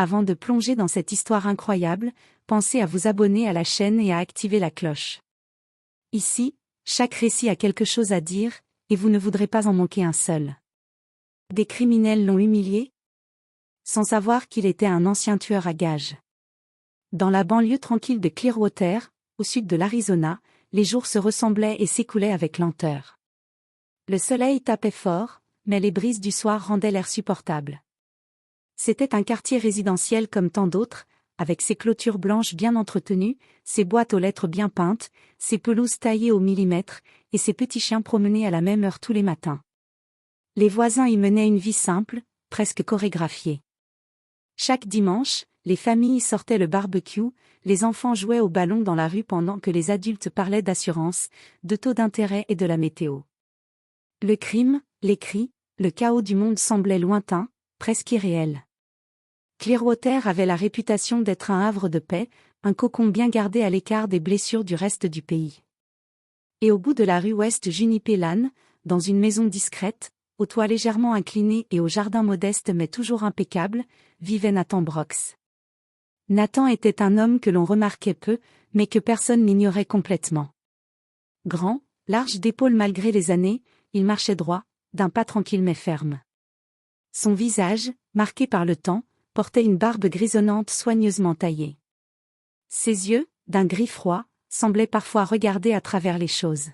Avant de plonger dans cette histoire incroyable, pensez à vous abonner à la chaîne et à activer la cloche. Ici, chaque récit a quelque chose à dire, et vous ne voudrez pas en manquer un seul. Des criminels l'ont humilié, sans savoir qu'il était un ancien tueur à gages. Dans la banlieue tranquille de Clearwater, au sud de l'Arizona, les jours se ressemblaient et s'écoulaient avec lenteur. Le soleil tapait fort, mais les brises du soir rendaient l'air supportable. C'était un quartier résidentiel comme tant d'autres, avec ses clôtures blanches bien entretenues, ses boîtes aux lettres bien peintes, ses pelouses taillées au millimètre, et ses petits chiens promenés à la même heure tous les matins. Les voisins y menaient une vie simple, presque chorégraphiée. Chaque dimanche, les familles sortaient le barbecue, les enfants jouaient au ballon dans la rue pendant que les adultes parlaient d'assurance, de taux d'intérêt et de la météo. Le crime, les cris, le chaos du monde semblaient lointains, presque irréels. Clearwater avait la réputation d'être un havre de paix, un cocon bien gardé à l'écart des blessures du reste du pays. Et au bout de la rue West Juniper Lane, dans une maison discrète, au toit légèrement incliné et au jardin modeste mais toujours impeccable, vivait Nathan Brox. Nathan était un homme que l'on remarquait peu, mais que personne n'ignorait complètement. Grand, large d'épaules malgré les années, il marchait droit, d'un pas tranquille mais ferme. Son visage, marqué par le temps, portait une barbe grisonnante soigneusement taillée. Ses yeux, d'un gris froid, semblaient parfois regarder à travers les choses.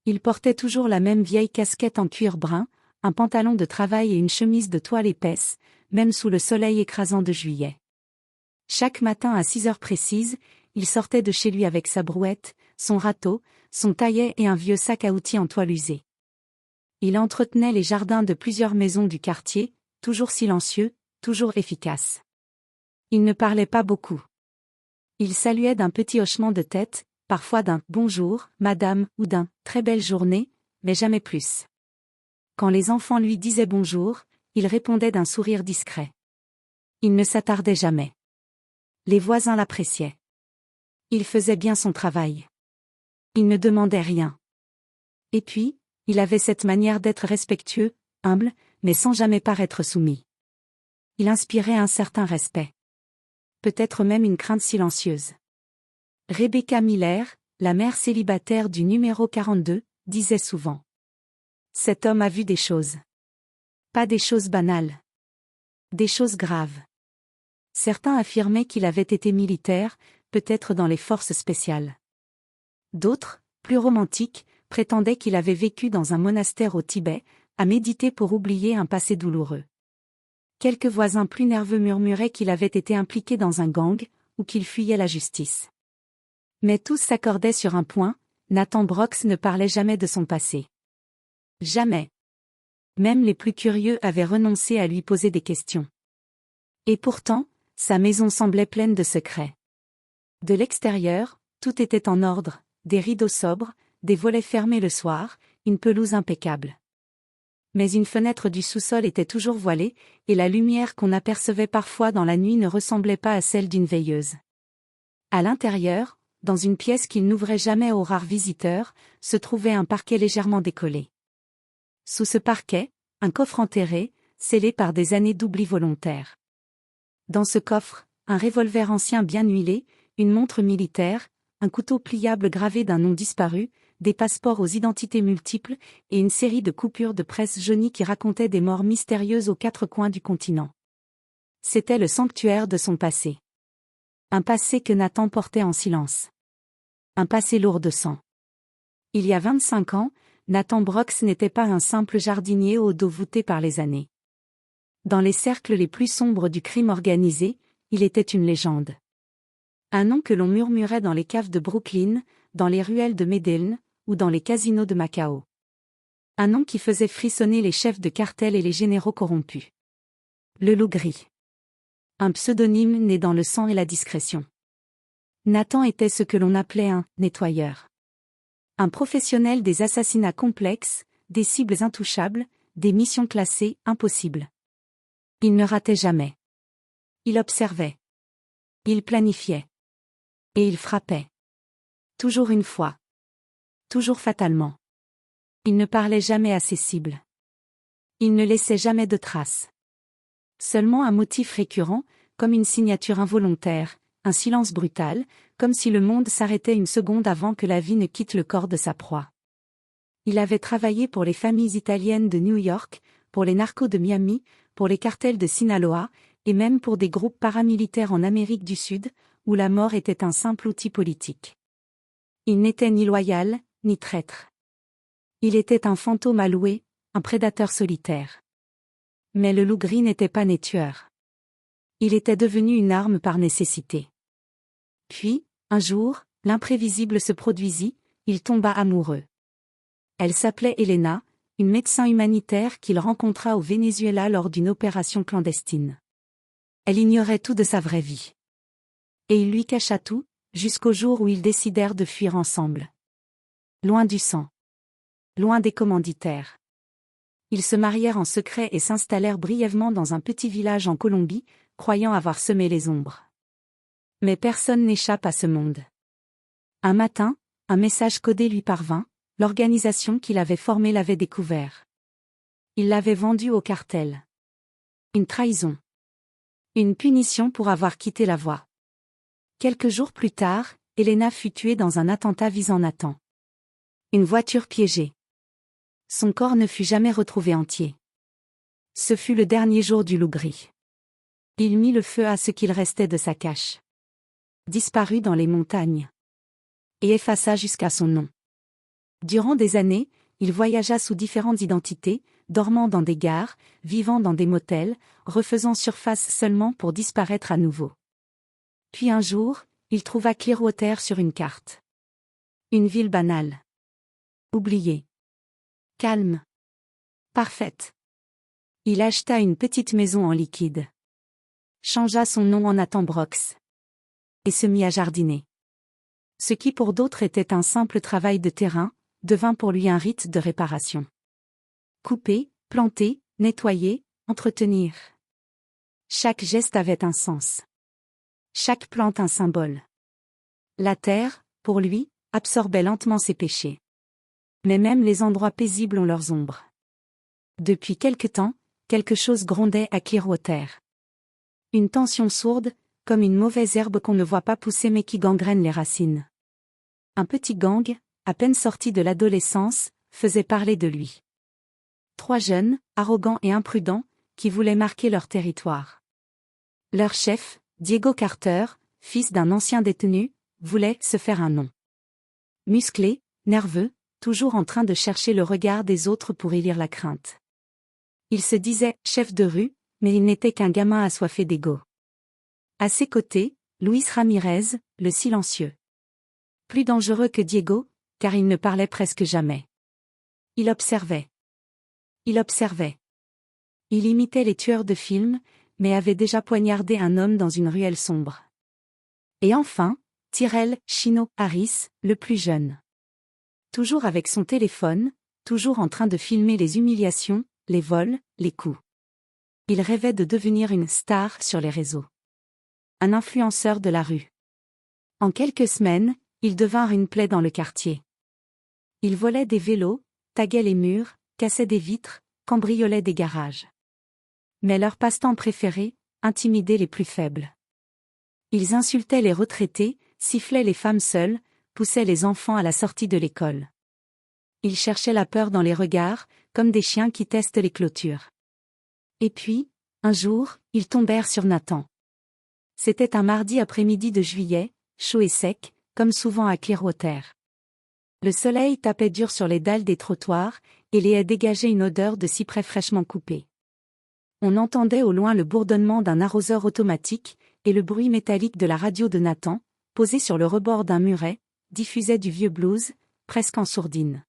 Il portait toujours la même vieille casquette en cuir brun, un pantalon de travail et une chemise de toile épaisse, même sous le soleil écrasant de juillet. Chaque matin à 6 heures précises, il sortait de chez lui avec sa brouette, son râteau, son taillet et un vieux sac à outils en toile usée. Il entretenait les jardins de plusieurs maisons du quartier, toujours silencieux, toujours efficace. Il ne parlait pas beaucoup. Il saluait d'un petit hochement de tête, parfois d'un « bonjour, madame » ou d'un « très belle journée », mais jamais plus. Quand les enfants lui disaient bonjour, il répondait d'un sourire discret. Il ne s'attardait jamais. Les voisins l'appréciaient. Il faisait bien son travail. Il ne demandait rien. Et puis, il avait cette manière d'être respectueux, humble, mais sans jamais paraître soumis. Il inspirait un certain respect. Peut-être même une crainte silencieuse. Rebecca Miller, la mère célibataire du numéro 42, disait souvent. Cet homme a vu des choses. Pas des choses banales. Des choses graves. Certains affirmaient qu'il avait été militaire, peut-être dans les forces spéciales. D'autres, plus romantiques, prétendaient qu'il avait vécu dans un monastère au Tibet, à méditer pour oublier un passé douloureux. Quelques voisins plus nerveux murmuraient qu'il avait été impliqué dans un gang, ou qu'il fuyait la justice. Mais tous s'accordaient sur un point, Nathan Brox ne parlait jamais de son passé. Jamais. Même les plus curieux avaient renoncé à lui poser des questions. Et pourtant, sa maison semblait pleine de secrets. De l'extérieur, tout était en ordre, des rideaux sobres, des volets fermés le soir, une pelouse impeccable. Mais une fenêtre du sous-sol était toujours voilée, et la lumière qu'on apercevait parfois dans la nuit ne ressemblait pas à celle d'une veilleuse. À l'intérieur, dans une pièce qu'il n'ouvrait jamais aux rares visiteurs, se trouvait un parquet légèrement décollé. Sous ce parquet, un coffre enterré, scellé par des années d'oubli volontaire. Dans ce coffre, un revolver ancien bien huilé, une montre militaire, un couteau pliable gravé d'un nom disparu, des passeports aux identités multiples, et une série de coupures de presse jaunies qui racontaient des morts mystérieuses aux quatre coins du continent. C'était le sanctuaire de son passé. Un passé que Nathan portait en silence. Un passé lourd de sang. Il y a 25 ans, Nathan Brox n'était pas un simple jardinier au dos voûté par les années. Dans les cercles les plus sombres du crime organisé, il était une légende. Un nom que l'on murmurait dans les caves de Brooklyn, dans les ruelles de Medellín, ou dans les casinos de Macao. Un nom qui faisait frissonner les chefs de cartel et les généraux corrompus. Le loup gris. Un pseudonyme né dans le sang et la discrétion. Nathan était ce que l'on appelait un « nettoyeur ». Un professionnel des assassinats complexes, des cibles intouchables, des missions classées impossibles. Il ne ratait jamais. Il observait. Il planifiait. Et il frappait. Toujours une fois. Toujours fatalement. Il ne parlait jamais à ses cibles. Il ne laissait jamais de traces. Seulement un motif récurrent, comme une signature involontaire, un silence brutal, comme si le monde s'arrêtait une seconde avant que la vie ne quitte le corps de sa proie. Il avait travaillé pour les familles italiennes de New York, pour les narcos de Miami, pour les cartels de Sinaloa, et même pour des groupes paramilitaires en Amérique du Sud, où la mort était un simple outil politique. Il n'était ni loyal, ni traître. Il était un fantôme alloué, un prédateur solitaire. Mais le loup gris n'était pas né tueur. Il était devenu une arme par nécessité. Puis, un jour, l'imprévisible se produisit, il tomba amoureux. Elle s'appelait Elena, une médecin humanitaire qu'il rencontra au Venezuela lors d'une opération clandestine. Elle ignorait tout de sa vraie vie. Et il lui cacha tout, jusqu'au jour où ils décidèrent de fuir ensemble. Loin du sang. Loin des commanditaires. Ils se marièrent en secret et s'installèrent brièvement dans un petit village en Colombie, croyant avoir semé les ombres. Mais personne n'échappe à ce monde. Un matin, un message codé lui parvint, l'organisation qu'il avait formée l'avait découvert. Il l'avait vendu au cartel. Une trahison. Une punition pour avoir quitté la voie. Quelques jours plus tard, Elena fut tuée dans un attentat visant Nathan. Une voiture piégée. Son corps ne fut jamais retrouvé entier. Ce fut le dernier jour du loup gris. Il mit le feu à ce qu'il restait de sa cache. Disparut dans les montagnes. Et effaça jusqu'à son nom. Durant des années, il voyagea sous différentes identités, dormant dans des gares, vivant dans des motels, refaisant surface seulement pour disparaître à nouveau. Puis un jour, il trouva Clearwater sur une carte. Une ville banale. Oubliée. Calme. Parfaite. Il acheta une petite maison en liquide. Changea son nom en Nathan Brox. Et se mit à jardiner. Ce qui pour d'autres était un simple travail de terrain, devint pour lui un rite de réparation. Couper, planter, nettoyer, entretenir. Chaque geste avait un sens. Chaque plante un symbole. La terre, pour lui, absorbait lentement ses péchés. Mais même les endroits paisibles ont leurs ombres. Depuis quelque temps, quelque chose grondait à Clearwater. Une tension sourde, comme une mauvaise herbe qu'on ne voit pas pousser mais qui gangrène les racines. Un petit gang, à peine sorti de l'adolescence, faisait parler de lui. 3 jeunes, arrogants et imprudents, qui voulaient marquer leur territoire. Leur chef, Diego Carter, fils d'un ancien détenu, voulait se faire un nom. Musclé, nerveux, toujours en train de chercher le regard des autres pour élire la crainte. Il se disait chef de rue, mais il n'était qu'un gamin assoiffé d'ego. À ses côtés, Luis Ramirez, le silencieux. Plus dangereux que Diego, car il ne parlait presque jamais. Il observait. Il observait. Il imitait les tueurs de films, mais avait déjà poignardé un homme dans une ruelle sombre. Et enfin, Tyrell Chino Harris, le plus jeune. Toujours avec son téléphone, toujours en train de filmer les humiliations, les vols, les coups. Il rêvait de devenir une star sur les réseaux. Un influenceur de la rue. En quelques semaines, ils devinrent une plaie dans le quartier. Ils volaient des vélos, taguaient les murs, cassaient des vitres, cambriolaient des garages. Mais leur passe-temps préféré, intimider les plus faibles. Ils insultaient les retraités, sifflaient les femmes seules, poussaient les enfants à la sortie de l'école. Ils cherchaient la peur dans les regards, comme des chiens qui testent les clôtures. Et puis, un jour, ils tombèrent sur Nathan. C'était un mardi après-midi de juillet, chaud et sec, comme souvent à Clearwater. Le soleil tapait dur sur les dalles des trottoirs, et les haies dégageaient une odeur de cyprès fraîchement coupé. On entendait au loin le bourdonnement d'un arroseur automatique, et le bruit métallique de la radio de Nathan, posée sur le rebord d'un muret, diffusait du vieux blues, presque en sourdine.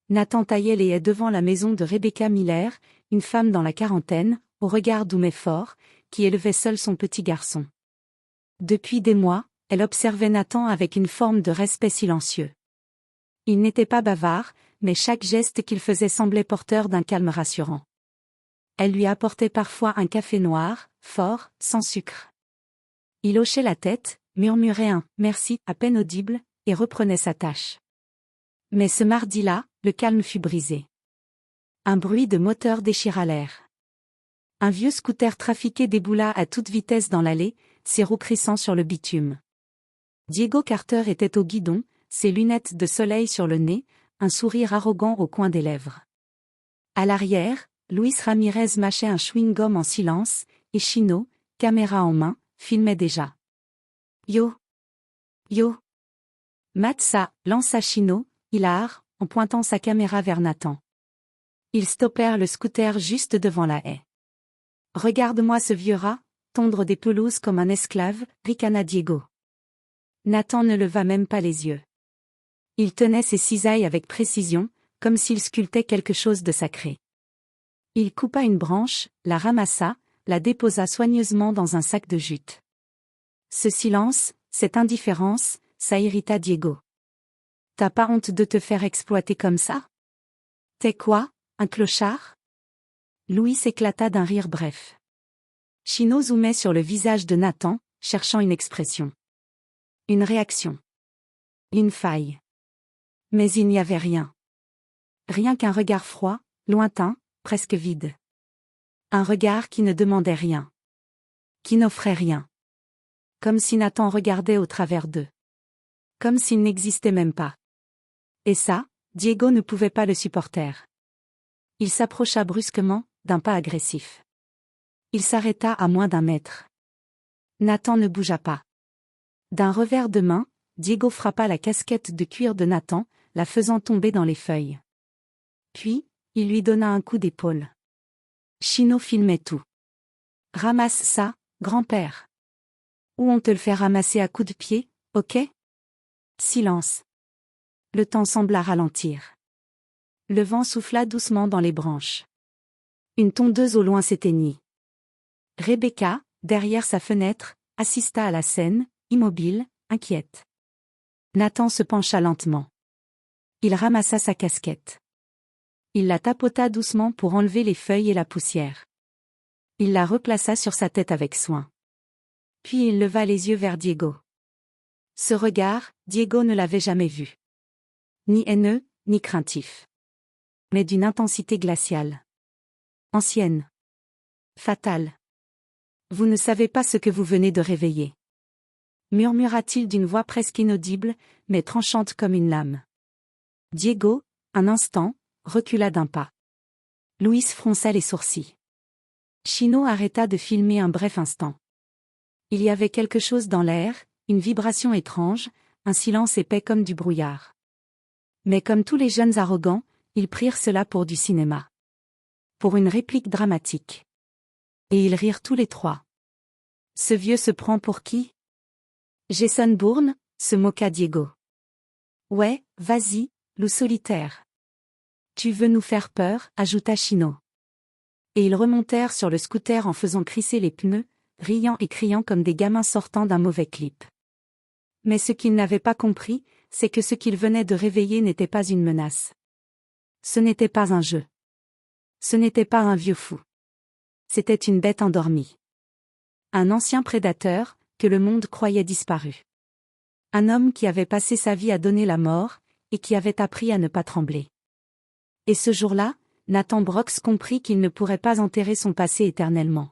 Nathan taillait les haies devant la maison de Rebecca Miller, une femme dans la quarantaine, au regard doux mais fort, qui élevait seule son petit garçon. Depuis des mois, elle observait Nathan avec une forme de respect silencieux. Il n'était pas bavard, mais chaque geste qu'il faisait semblait porteur d'un calme rassurant. Elle lui apportait parfois un café noir, fort, sans sucre. Il hochait la tête, murmurait un « merci » à peine audible, et reprenait sa tâche. Mais ce mardi-là, le calme fut brisé. Un bruit de moteur déchira l'air. Un vieux scooter trafiqué déboula à toute vitesse dans l'allée, ses roues crissant sur le bitume. Diego Carter était au guidon, ses lunettes de soleil sur le nez, un sourire arrogant au coin des lèvres. À l'arrière, Luis Ramirez mâchait un chewing-gum en silence, et Chino, caméra en main, filmait déjà. Yo! Yo! Matza, lança Chino, hilar, en pointant sa caméra vers Nathan. Ils stoppèrent le scooter juste devant la haie. Regarde-moi ce vieux rat, tondre des pelouses comme un esclave, ricana Diego. Nathan ne leva même pas les yeux. Il tenait ses cisailles avec précision, comme s'il sculptait quelque chose de sacré. Il coupa une branche, la ramassa, la déposa soigneusement dans un sac de jute. Ce silence, cette indifférence, ça irrita Diego. T'as pas honte de te faire exploiter comme ça? T'es quoi, un clochard? Louis éclata d'un rire bref. Chino zoomait sur le visage de Nathan, cherchant une expression. Une réaction. Une faille. Mais il n'y avait rien. Rien qu'un regard froid, lointain, presque vide. Un regard qui ne demandait rien. Qui n'offrait rien. Comme si Nathan regardait au travers d'eux. Comme s'il n'existait même pas. Et ça, Diego ne pouvait pas le supporter. Il s'approcha brusquement, d'un pas agressif. Il s'arrêta à moins d'un mètre. Nathan ne bougea pas. D'un revers de main, Diego frappa la casquette de cuir de Nathan, la faisant tomber dans les feuilles. Puis, il lui donna un coup d'épaule. Chino filmait tout. Ramasse ça, grand-père. Ou on te le fait ramasser à coups de pied, ok? Silence. Le temps sembla ralentir. Le vent souffla doucement dans les branches. Une tondeuse au loin s'éteignit. Rebecca, derrière sa fenêtre, assista à la scène, immobile, inquiète. Nathan se pencha lentement. Il ramassa sa casquette. Il la tapota doucement pour enlever les feuilles et la poussière. Il la replaça sur sa tête avec soin. Puis il leva les yeux vers Diego. Ce regard, Diego ne l'avait jamais vu. Ni haineux, ni craintif. Mais d'une intensité glaciale. Ancienne. Fatale. Vous ne savez pas ce que vous venez de réveiller. Murmura-t-il d'une voix presque inaudible, mais tranchante comme une lame. Diego, un instant, recula d'un pas. Louis fronça les sourcils. Chino arrêta de filmer un bref instant. Il y avait quelque chose dans l'air, une vibration étrange, un silence épais comme du brouillard. Mais comme tous les jeunes arrogants, ils prirent cela pour du cinéma. Pour une réplique dramatique. Et ils rirent tous les trois. Ce vieux se prend pour qui? Jason Bourne, se moqua Diego. Ouais, vas-y, loup solitaire. Tu veux nous faire peur, ajouta Chino. Et ils remontèrent sur le scooter en faisant crisser les pneus, riant et criant comme des gamins sortant d'un mauvais clip. Mais ce qu'ils n'avaient pas compris, c'est que ce qu'ils venaient de réveiller n'était pas une menace. Ce n'était pas un jeu. Ce n'était pas un vieux fou. C'était une bête endormie. Un ancien prédateur, que le monde croyait disparu. Un homme qui avait passé sa vie à donner la mort, et qui avait appris à ne pas trembler. Et ce jour-là, Nathan Brox comprit qu'il ne pourrait pas enterrer son passé éternellement.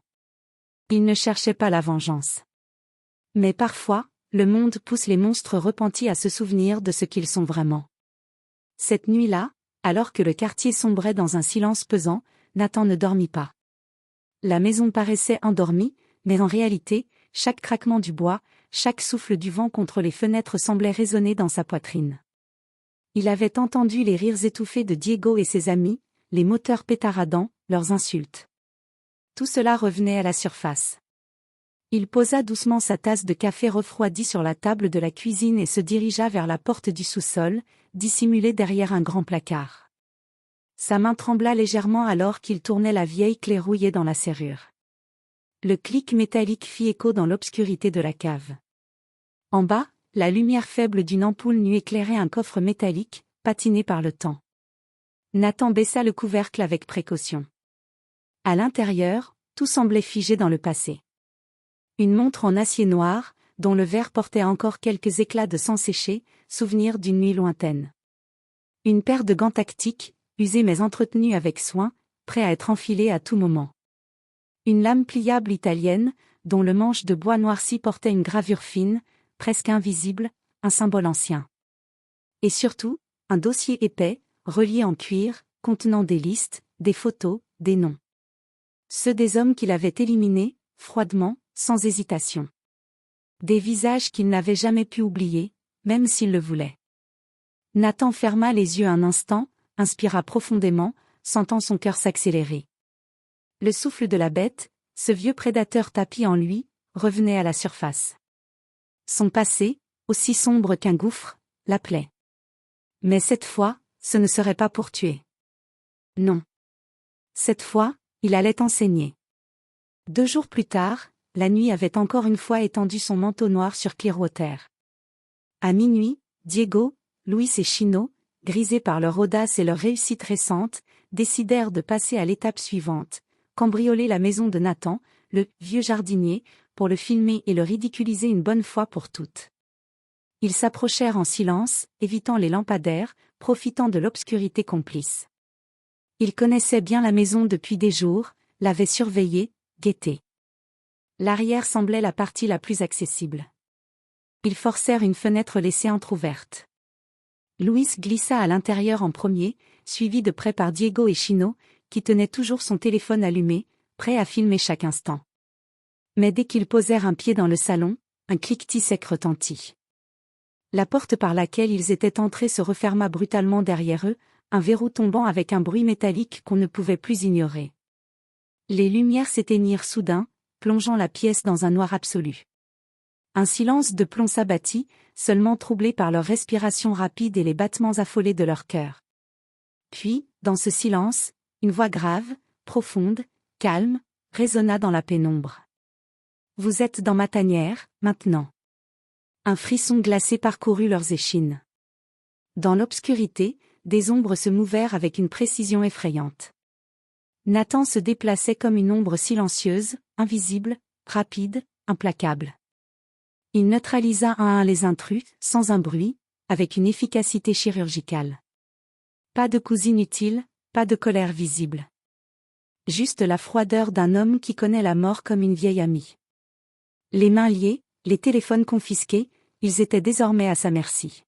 Il ne cherchait pas la vengeance. Mais parfois, le monde pousse les monstres repentis à se souvenir de ce qu'ils sont vraiment. Cette nuit-là, alors que le quartier sombrait dans un silence pesant, Nathan ne dormit pas. La maison paraissait endormie, mais en réalité, chaque craquement du bois, chaque souffle du vent contre les fenêtres semblait résonner dans sa poitrine. Il avait entendu les rires étouffés de Diego et ses amis, les moteurs pétaradants, leurs insultes. Tout cela revenait à la surface. Il posa doucement sa tasse de café refroidi sur la table de la cuisine et se dirigea vers la porte du sous-sol, dissimulée derrière un grand placard. Sa main trembla légèrement alors qu'il tournait la vieille clé rouillée dans la serrure. Le clic métallique fit écho dans l'obscurité de la cave. En bas, la lumière faible d'une ampoule nue éclairait un coffre métallique, patiné par le temps. Nathan baissa le couvercle avec précaution. À l'intérieur, tout semblait figé dans le passé. Une montre en acier noir, dont le verre portait encore quelques éclats de sang séché, souvenir d'une nuit lointaine. Une paire de gants tactiques, usés mais entretenus avec soin, prêts à être enfilés à tout moment. Une lame pliable italienne, dont le manche de bois noirci portait une gravure fine, presque invisible, un symbole ancien. Et surtout, un dossier épais, relié en cuir, contenant des listes, des photos, des noms. Ceux des hommes qu'il avait éliminés, froidement, sans hésitation. Des visages qu'il n'avait jamais pu oublier, même s'il le voulait. Nathan ferma les yeux un instant, inspira profondément, sentant son cœur s'accélérer. Le souffle de la bête, ce vieux prédateur tapi en lui, revenait à la surface. Son passé, aussi sombre qu'un gouffre, l'appelait. Mais cette fois, ce ne serait pas pour tuer. Non. Cette fois, il allait enseigner. 2 jours plus tard, la nuit avait encore une fois étendu son manteau noir sur Clearwater. À minuit, Diego, Luis et Chino, grisés par leur audace et leur réussite récente, décidèrent de passer à l'étape suivante, cambrioler la maison de Nathan, le vieux jardinier, pour le filmer et le ridiculiser une bonne fois pour toutes. Ils s'approchèrent en silence, évitant les lampadaires, profitant de l'obscurité complice. Ils connaissaient bien la maison depuis des jours, l'avaient surveillée, guettée. L'arrière semblait la partie la plus accessible. Ils forcèrent une fenêtre laissée entr'ouverte. Luis glissa à l'intérieur en premier, suivi de près par Diego et Chino, qui tenaient toujours son téléphone allumé, prêt à filmer chaque instant. Mais dès qu'ils posèrent un pied dans le salon, un cliquetis sec retentit. La porte par laquelle ils étaient entrés se referma brutalement derrière eux, un verrou tombant avec un bruit métallique qu'on ne pouvait plus ignorer. Les lumières s'éteignirent soudain, plongeant la pièce dans un noir absolu. Un silence de plomb s'abattit, seulement troublé par leur respiration rapide et les battements affolés de leur cœur. Puis, dans ce silence, une voix grave, profonde, calme, résonna dans la pénombre. « Vous êtes dans ma tanière, maintenant. » Un frisson glacé parcourut leurs échines. Dans l'obscurité, des ombres se mouvèrent avec une précision effrayante. Nathan se déplaçait comme une ombre silencieuse, invisible, rapide, implacable. Il neutralisa un à un les intrus, sans un bruit, avec une efficacité chirurgicale. Pas de coups inutiles, pas de colère visible. Juste la froideur d'un homme qui connaît la mort comme une vieille amie. Les mains liées, les téléphones confisqués, ils étaient désormais à sa merci.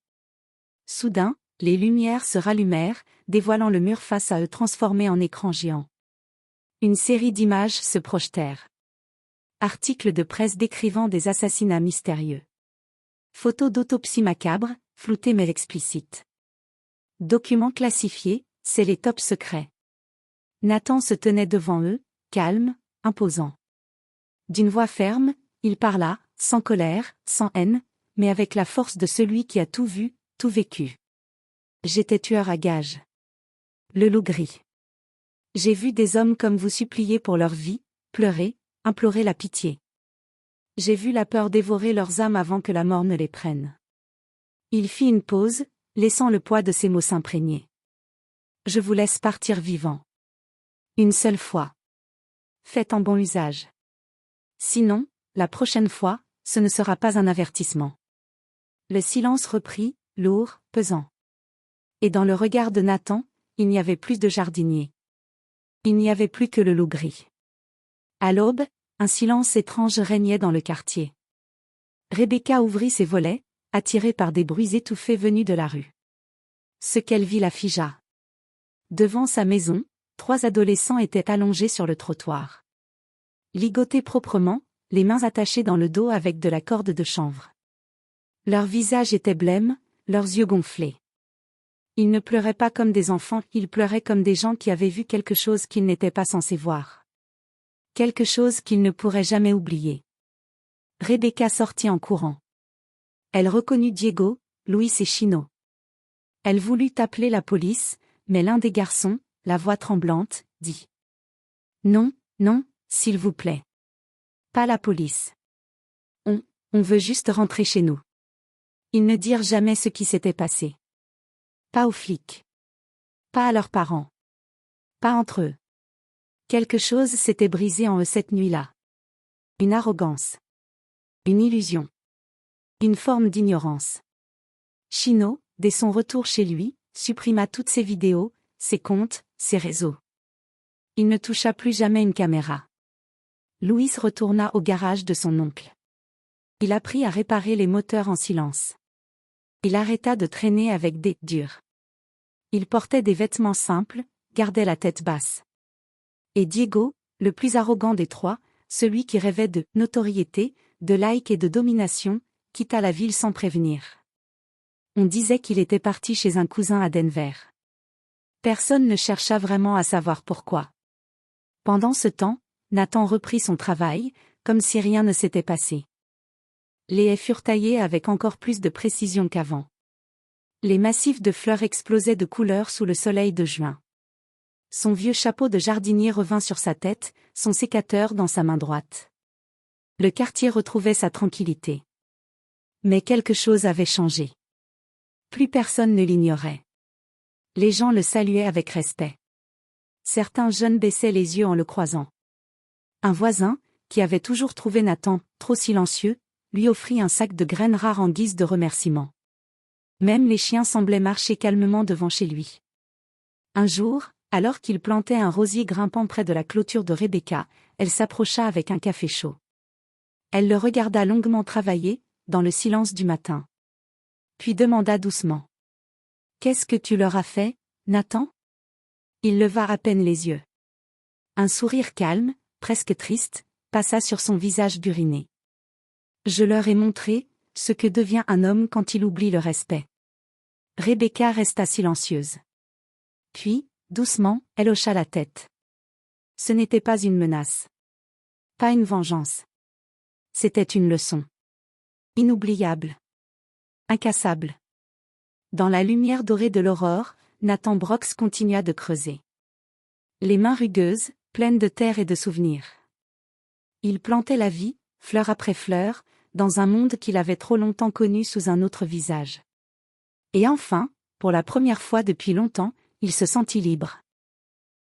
Soudain, les lumières se rallumèrent, dévoilant le mur face à eux transformé en écran géant. Une série d'images se projetèrent. Articles de presse décrivant des assassinats mystérieux. Photos d'autopsie macabre, floutées mais explicites. Documents classifiés, c'est les top secrets. Nathan se tenait devant eux, calme, imposant. D'une voix ferme, il parla, sans colère, sans haine, mais avec la force de celui qui a tout vu, tout vécu. J'étais tueur à gages. Le loup gris. J'ai vu des hommes comme vous supplier pour leur vie, pleurer, implorer la pitié. J'ai vu la peur dévorer leurs âmes avant que la mort ne les prenne. Il fit une pause, laissant le poids de ses mots s'imprégner. Je vous laisse partir vivant. Une seule fois. Faites en bon usage. Sinon, la prochaine fois, ce ne sera pas un avertissement. Le silence reprit, lourd, pesant. Et dans le regard de Nathan, il n'y avait plus de jardinier. Il n'y avait plus que le loup gris. À l'aube, un silence étrange régnait dans le quartier. Rebecca ouvrit ses volets, attirée par des bruits étouffés venus de la rue. Ce qu'elle vit la figea. Devant sa maison, 3 adolescents étaient allongés sur le trottoir. Ligotés proprement, les mains attachées dans le dos avec de la corde de chanvre. Leurs visages étaient blêmes, leurs yeux gonflés. Ils ne pleuraient pas comme des enfants, ils pleuraient comme des gens qui avaient vu quelque chose qu'ils n'étaient pas censés voir. Quelque chose qu'ils ne pourraient jamais oublier. Rebecca sortit en courant. Elle reconnut Diego, Luis et Chino. Elle voulut appeler la police, mais l'un des garçons, la voix tremblante, dit « Non, non, s'il vous plaît. Pas la police. On veut juste rentrer chez nous. » Ils ne dirent jamais ce qui s'était passé. Pas aux flics. Pas à leurs parents. Pas entre eux. Quelque chose s'était brisé en eux cette nuit-là. Une arrogance. Une illusion. Une forme d'ignorance. Chino, dès son retour chez lui, supprima toutes ses vidéos, ses comptes, ses réseaux. Il ne toucha plus jamais une caméra. Louis retourna au garage de son oncle. Il apprit à réparer les moteurs en silence. Il arrêta de traîner avec des durs. Il portait des vêtements simples, gardait la tête basse. Et Diego, le plus arrogant des trois, celui qui rêvait de notoriété, de likes et de domination, quitta la ville sans prévenir. On disait qu'il était parti chez un cousin à Denver. Personne ne chercha vraiment à savoir pourquoi. Pendant ce temps, Nathan reprit son travail, comme si rien ne s'était passé. Les haies furent taillées avec encore plus de précision qu'avant. Les massifs de fleurs explosaient de couleurs sous le soleil de juin. Son vieux chapeau de jardinier revint sur sa tête, son sécateur dans sa main droite. Le quartier retrouvait sa tranquillité. Mais quelque chose avait changé. Plus personne ne l'ignorait. Les gens le saluaient avec respect. Certains jeunes baissaient les yeux en le croisant. Un voisin, qui avait toujours trouvé Nathan trop silencieux, lui offrit un sac de graines rares en guise de remerciement. Même les chiens semblaient marcher calmement devant chez lui. Un jour, alors qu'il plantait un rosier grimpant près de la clôture de Rebecca, elle s'approcha avec un café chaud. Elle le regarda longuement travailler, dans le silence du matin. Puis demanda doucement. « Qu'est-ce que tu leur as fait, Nathan ?» Il leva à peine les yeux. Un sourire calme, presque triste, passa sur son visage buriné. « Je leur ai montré ce que devient un homme quand il oublie le respect. » Rebecca resta silencieuse. Puis, doucement, elle hocha la tête. Ce n'était pas une menace. Pas une vengeance. C'était une leçon. Inoubliable. Incassable. Dans la lumière dorée de l'aurore, Nathan Brox continua de creuser. Les mains rugueuses, pleines de terre et de souvenirs. Il plantait la vie, fleur après fleur, dans un monde qu'il avait trop longtemps connu sous un autre visage. Et enfin, pour la première fois depuis longtemps, il se sentit libre.